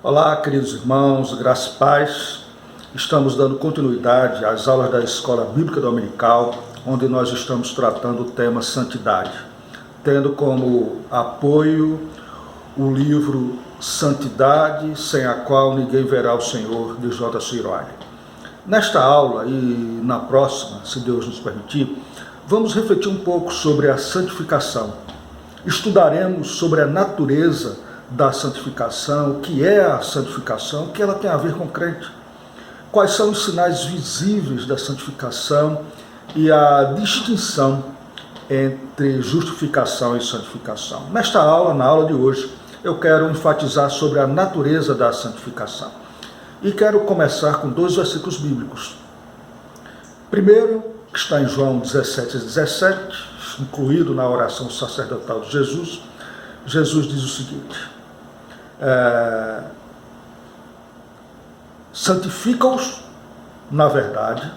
Olá, queridos irmãos, graça e paz. Estamos dando continuidade às aulas da Escola Bíblica Dominical, onde nós estamos tratando o tema santidade, tendo como apoio o livro Santidade, sem a qual ninguém verá o Senhor, de J.C. Ryle. Nesta aula e na próxima, se Deus nos permitir, vamos refletir um pouco sobre a santificação. Estudaremos sobre a natureza da santificação, o que é a santificação, o que ela tem a ver com o crente, quais são os sinais visíveis da santificação e a distinção entre justificação e santificação. Nesta aula, na aula de hoje, eu quero enfatizar sobre a natureza da santificação. E quero começar com 2 versículos bíblicos. Primeiro, que está em João 17:17, incluído na oração sacerdotal de Jesus, Jesus diz o seguinte: santifica-os na verdade,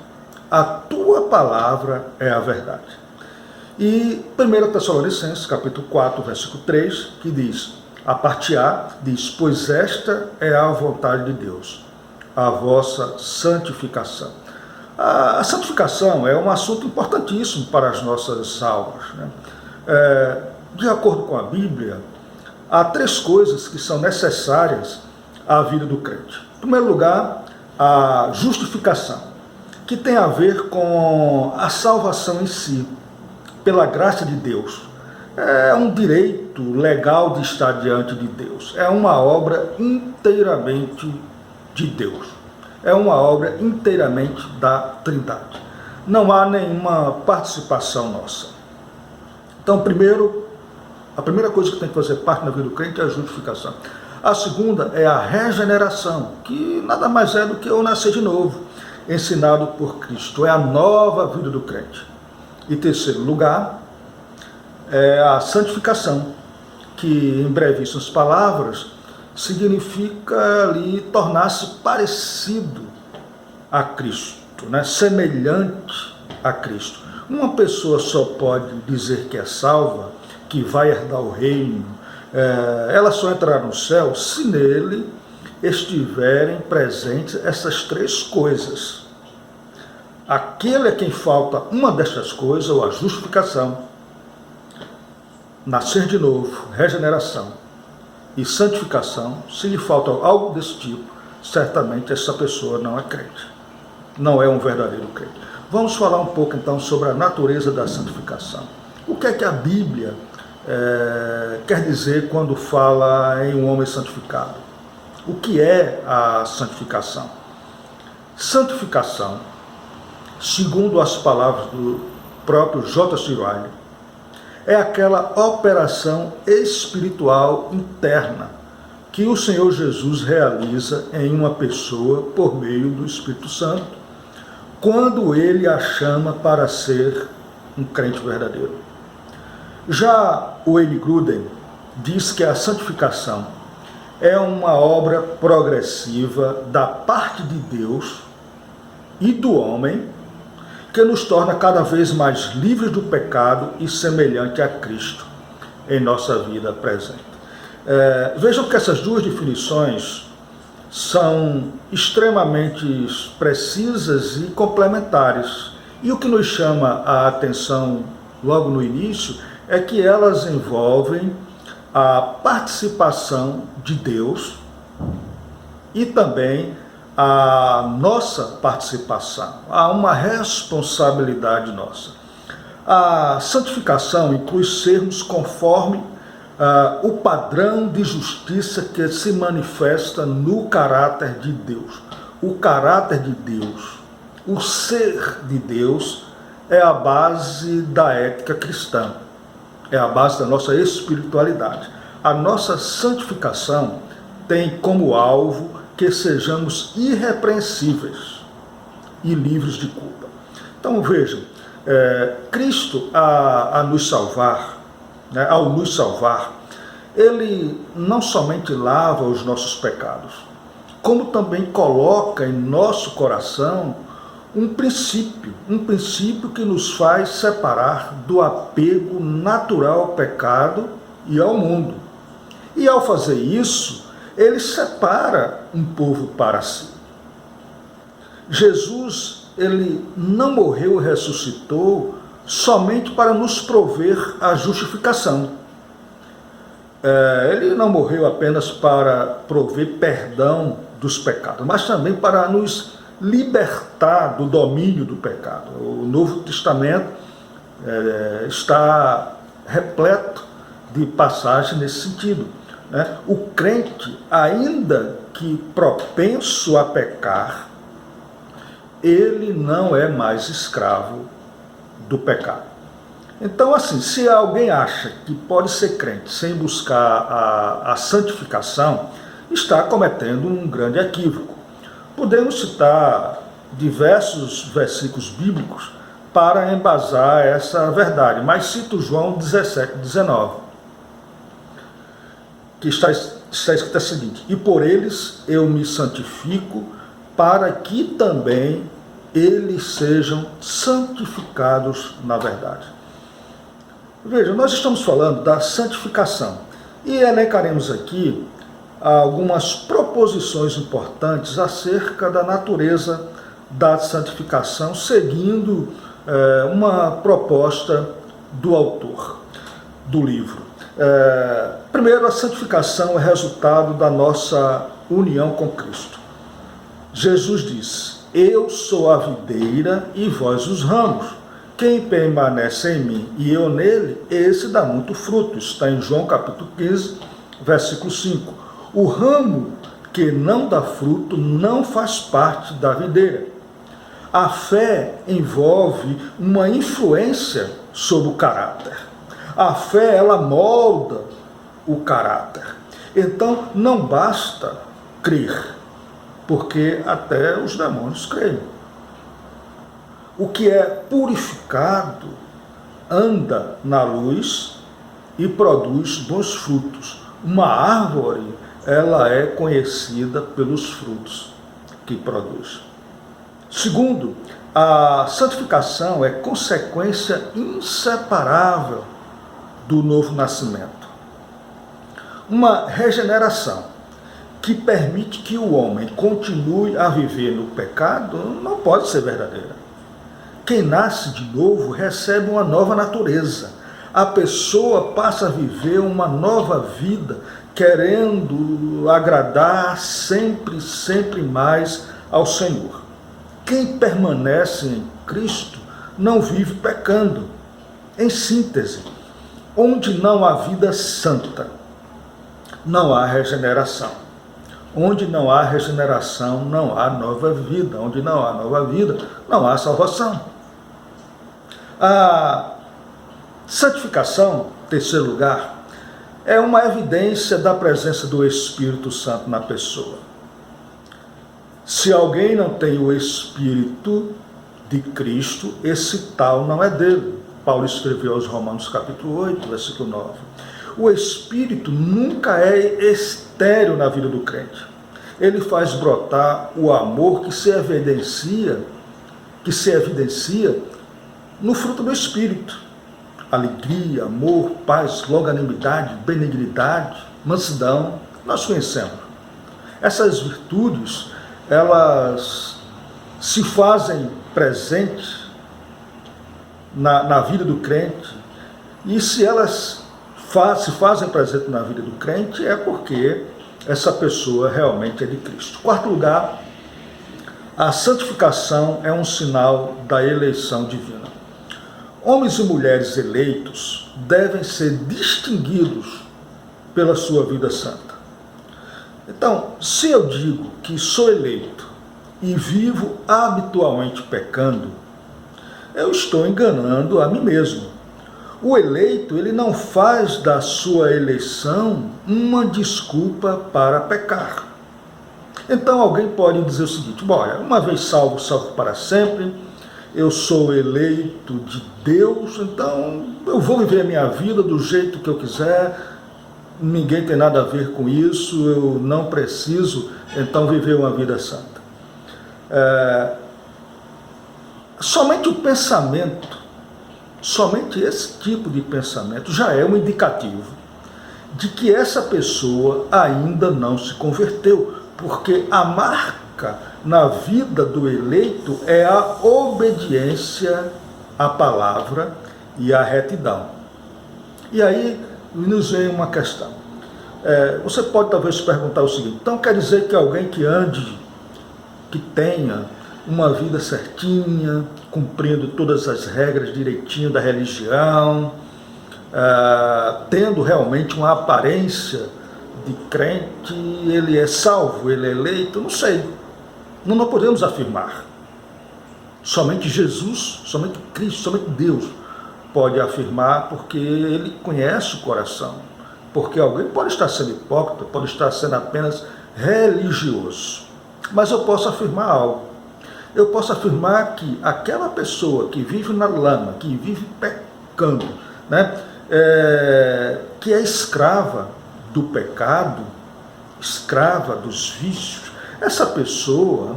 a tua palavra é a verdade. E 1 Tessalonicenses, capítulo 4, versículo 3, que diz, a parte A, diz, pois esta é a vontade de Deus, a vossa santificação. A santificação é um assunto importantíssimo para as nossas almas, né? De acordo com a Bíblia, há 3 coisas que são necessárias à vida do crente. Em primeiro lugar, a justificação, que tem a ver com a salvação em si, pela graça de Deus. É um direito legal de estar diante de Deus. É uma obra inteiramente de Deus. É uma obra inteiramente da Trindade. Não há nenhuma participação nossa. Então, a primeira coisa que tem que fazer parte da vida do crente é a justificação. A segunda é a regeneração, que nada mais é do que o nascer de novo, ensinado por Cristo. É a nova vida do crente. E terceiro lugar é a santificação, que em brevíssimas palavras significa ali tornar-se parecido a Cristo, né? Semelhante a Cristo. Uma pessoa só pode dizer que é salva, que vai herdar o reino, ela só entrará no céu se nele estiverem presentes essas 3 coisas. Aquele a quem falta uma destas coisas, ou a justificação, nascer de novo, regeneração e santificação, se lhe falta algo desse tipo, certamente essa pessoa não é crente, não é um verdadeiro crente. Vamos falar um pouco então sobre a natureza da santificação. O que é que a Bíblia quer dizer quando fala em um homem santificado? O que é a santificação? Santificação, segundo as palavras do próprio J.C. Ryle, é aquela operação espiritual interna que o Senhor Jesus realiza em uma pessoa por meio do Espírito Santo, quando ele a chama para ser um crente verdadeiro. Já o Wayne Grudem diz que a santificação é uma obra progressiva da parte de Deus e do homem, que nos torna cada vez mais livres do pecado e semelhante a Cristo em nossa vida presente. Vejam que essas 2 definições são extremamente precisas e complementares. E o que nos chama a atenção logo no início é que elas envolvem a participação de Deus e também a nossa participação. Há uma responsabilidade nossa. A santificação inclui sermos conforme o padrão de justiça que se manifesta no caráter de Deus. O caráter de Deus, o ser de Deus, é a base da ética cristã, é a base da nossa espiritualidade. A nossa santificação tem como alvo que sejamos irrepreensíveis e livres de culpa. Então vejam, Cristo ao nos salvar, ele não somente lava os nossos pecados, como também coloca em nosso coração um princípio que nos faz separar do apego natural ao pecado e ao mundo. E ao fazer isso, ele separa um povo para si. Jesus, ele não morreu e ressuscitou somente para nos prover a justificação. Ele não morreu apenas para prover perdão dos pecados, mas também para nos libertar do domínio do pecado. O Novo Testamento está repleto de passagens nesse sentido. O crente, ainda que propenso a pecar, ele não é mais escravo do pecado. Então, assim, se alguém acha que pode ser crente sem buscar a santificação, está cometendo um grande equívoco. Podemos citar diversos versículos bíblicos para embasar essa verdade, mas cito João 17, 19, que está escrito o seguinte: e por eles eu me santifico, para que também eles sejam santificados na verdade. Veja, nós estamos falando da santificação e elencaremos aqui algumas proposições importantes acerca da natureza da santificação, seguindo uma proposta do autor do livro. Primeiro, a santificação é resultado da nossa união com Cristo. Jesus diz: eu sou a videira e vós os ramos. Quem permanece em mim e eu nele, esse dá muito fruto. Está em João capítulo 15, versículo 5. O ramo que não dá fruto não faz parte da videira. A fé envolve uma influência sobre o caráter. A fé, ela molda o caráter. Então, não basta crer, porque até os demônios creem. O que é purificado anda na luz e produz bons frutos. Uma árvore, ela é conhecida pelos frutos que produz. Segundo, a santificação é consequência inseparável do novo nascimento. Uma regeneração que permite que o homem continue a viver no pecado não pode ser verdadeira. Quem nasce de novo recebe uma nova natureza. A pessoa passa a viver uma nova vida, querendo agradar sempre mais ao Senhor. Quem permanece em Cristo não vive pecando. Em síntese, onde não há vida santa, não há regeneração. Onde não há regeneração, não há nova vida. Onde não há nova vida, não há salvação. A santificação, em terceiro lugar, é uma evidência da presença do Espírito Santo na pessoa. Se alguém não tem o Espírito de Cristo, esse tal não é dele. Paulo escreveu aos Romanos capítulo 8, versículo 9. O Espírito nunca é estéril na vida do crente. Ele faz brotar o amor que se evidencia no fruto do Espírito. Alegria, amor, paz, longanimidade, benignidade, mansidão, nós conhecemos. Essas virtudes, elas se fazem presentes na vida do crente, e se elas se fazem presente na vida do crente, é porque essa pessoa realmente é de Cristo. Quarto lugar, a santificação é um sinal da eleição divina. Homens e mulheres eleitos devem ser distinguidos pela sua vida santa. Então, se eu digo que sou eleito e vivo habitualmente pecando, eu estou enganando a mim mesmo. O eleito, ele não faz da sua eleição uma desculpa para pecar. Então alguém pode dizer o seguinte: olha, uma vez salvo, salvo para sempre, eu sou eleito de Deus, então eu vou viver a minha vida do jeito que eu quiser, ninguém tem nada a ver com isso, eu não preciso, então, viver uma vida santa. Somente o pensamento, somente esse tipo de pensamento já é um indicativo de que essa pessoa ainda não se converteu, porque a marca na vida do eleito é a obediência à palavra e à retidão. E aí nos vem uma questão. Você pode talvez perguntar o seguinte: então quer dizer que alguém que ande, que tenha uma vida certinha, cumprindo todas as regras direitinho da religião, tendo realmente uma aparência de crente, ele é salvo, ele é eleito? Não sei. Não podemos afirmar. Somente Jesus, somente Cristo, somente Deus pode afirmar, porque ele conhece o coração. Porque alguém pode estar sendo hipócrita, pode estar sendo apenas religioso. Mas eu posso afirmar algo. Eu posso afirmar que aquela pessoa que vive na lama, que vive pecando, né, que é escrava do pecado, escrava dos vícios, essa pessoa,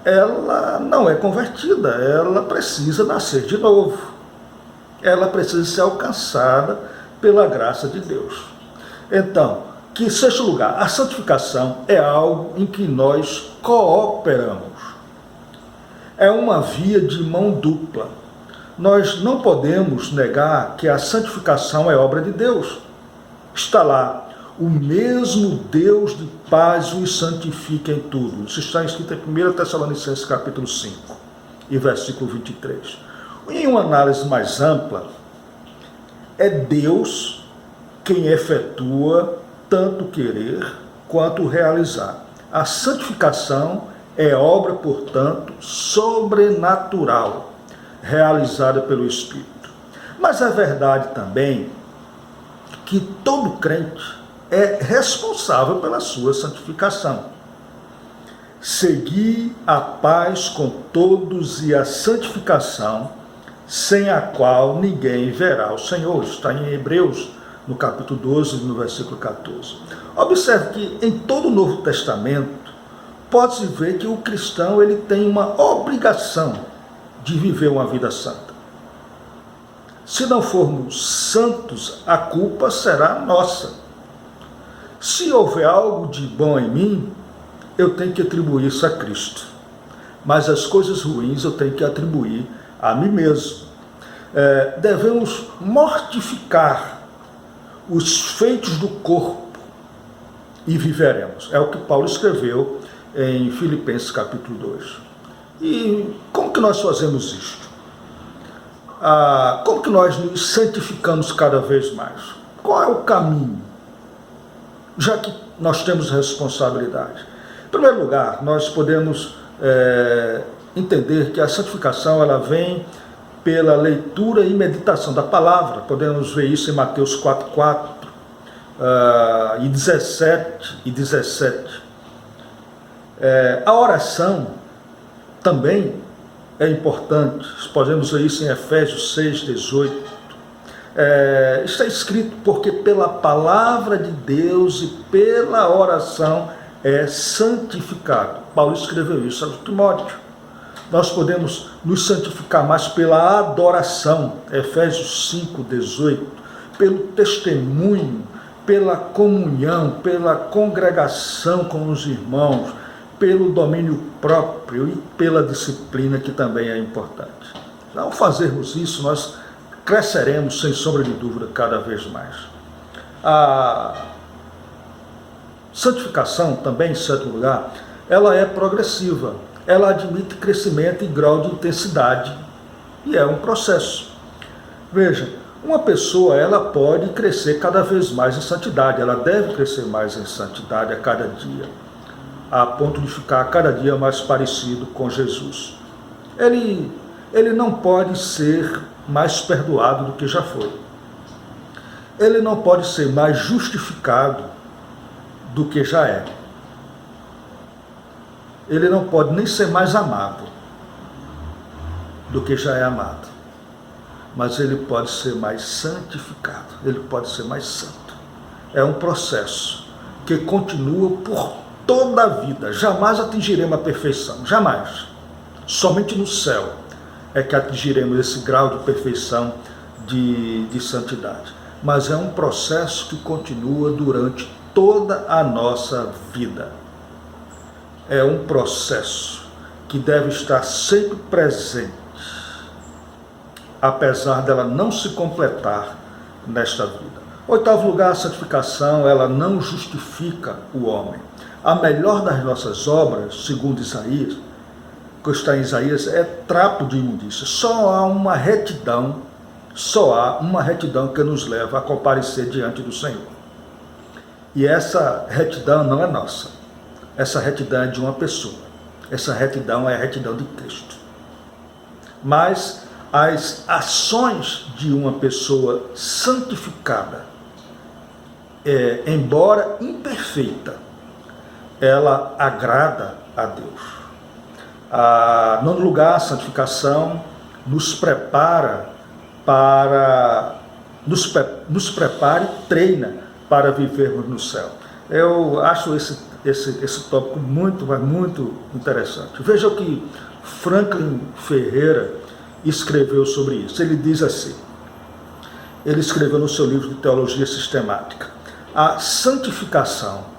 ela não é convertida, ela precisa nascer de novo. Ela precisa ser alcançada pela graça de Deus. Então, que em sexto lugar, a santificação é algo em que nós cooperamos. É uma via de mão dupla. Nós não podemos negar que a santificação é obra de Deus. Está lá: o mesmo Deus de paz os santifica em tudo. Isso está escrito em 1 Tessalonicenses capítulo 5 e versículo 23. Em uma análise mais ampla, é Deus quem efetua tanto querer quanto realizar. A santificação é obra, portanto, sobrenatural, realizada pelo Espírito. Mas é verdade também que todo crente é responsável pela sua santificação. Segui a paz com todos e a santificação, sem a qual ninguém verá o Senhor. Está em Hebreus, no capítulo 12, no versículo 14. Observe que em todo o Novo Testamento, pode-se ver que o cristão ele tem uma obrigação de viver uma vida santa. Se não formos santos, a culpa será nossa. Se houver algo de bom em mim, eu tenho que atribuir isso a Cristo. Mas as coisas ruins eu tenho que atribuir a mim mesmo. Devemos mortificar os feitos do corpo e viveremos. É o que Paulo escreveu em Filipenses capítulo 2. E como que nós fazemos isto? Como que nós nos santificamos cada vez mais? Qual é o caminho? Já que nós temos responsabilidade. Em primeiro lugar, nós podemos entender que a santificação ela vem pela leitura e meditação da palavra. Podemos ver isso em Mateus 4:4 e 17. A oração também é importante. Podemos ver isso em Efésios 6:18. Está escrito: porque pela palavra de Deus e pela oração é santificado. Paulo escreveu isso a Timóteo. Nós podemos nos santificar mais pela adoração, Efésios 5:18, pelo testemunho, pela comunhão, pela congregação com os irmãos, pelo domínio próprio e pela disciplina, que também é importante. Ao fazermos isso, nós cresceremos, sem sombra de dúvida, cada vez mais. A santificação, também, em certo lugar, ela é progressiva. Ela admite crescimento e grau de intensidade. E é um processo. Veja, uma pessoa ela pode crescer cada vez mais em santidade. Ela deve crescer mais em santidade a cada dia, a ponto de ficar a cada dia mais parecido com Jesus. Ele não pode ser mais perdoado do que já foi. Ele não pode ser mais justificado do que já é. Ele não pode nem ser mais amado do que já é amado. Mas ele pode ser mais santificado, ele pode ser mais santo. É um processo que continua por toda a vida. Jamais atingiremos a perfeição, jamais. Somente no céu é que atingiremos esse grau de perfeição, de santidade. mas é um processo que continua durante toda a nossa vida. É um processo que deve estar sempre presente, apesar dela não se completar nesta vida. Oitavo lugar, a santificação, ela não justifica o homem. A melhor das nossas obras, segundo Isaías, que está em Isaías, é trapo de imundícia. Só há uma retidão que nos leva a comparecer diante do Senhor. E essa retidão não é nossa. Essa retidão é de uma pessoa. Essa retidão é a retidão de Cristo. Mas as ações de uma pessoa santificada, embora imperfeita, ela agrada a Deus. Nono lugar, a santificação nos prepara e treina para vivermos no céu. Eu acho esse tópico muito interessante. Veja o que Franklin Ferreira escreveu sobre isso. Ele diz assim, ele escreveu no seu livro de Teologia Sistemática: a santificação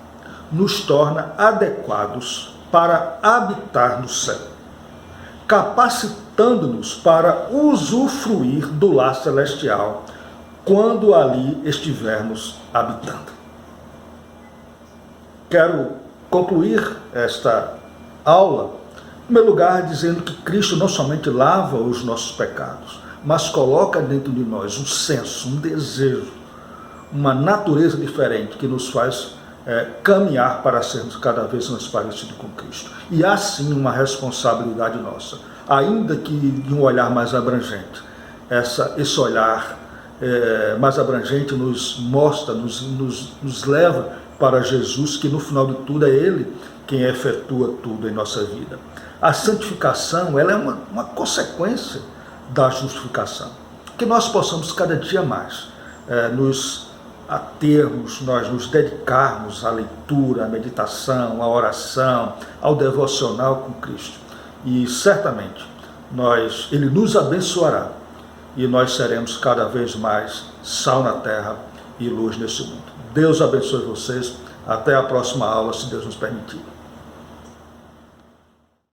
nos torna adequados para habitar no céu, capacitando-nos para usufruir do lar celestial quando ali estivermos habitando. Quero concluir esta aula, em primeiro lugar, dizendo que Cristo não somente lava os nossos pecados, mas coloca dentro de nós um senso, um desejo, uma natureza diferente que nos faz caminhar para sermos cada vez mais parecidos com Cristo. E há sim uma responsabilidade nossa, ainda que de um olhar mais abrangente. Esse olhar mais abrangente nos mostra, nos leva para Jesus, que no final de tudo é Ele quem efetua tudo em nossa vida. A santificação, ela é uma consequência da justificação. Que nós possamos cada dia mais nos atermos, nós nos dedicarmos à leitura, à meditação, à oração, ao devocional com Cristo. E certamente Ele nos abençoará e nós seremos cada vez mais sal na terra e luz nesse mundo. Deus abençoe vocês. Até a próxima aula, se Deus nos permitir.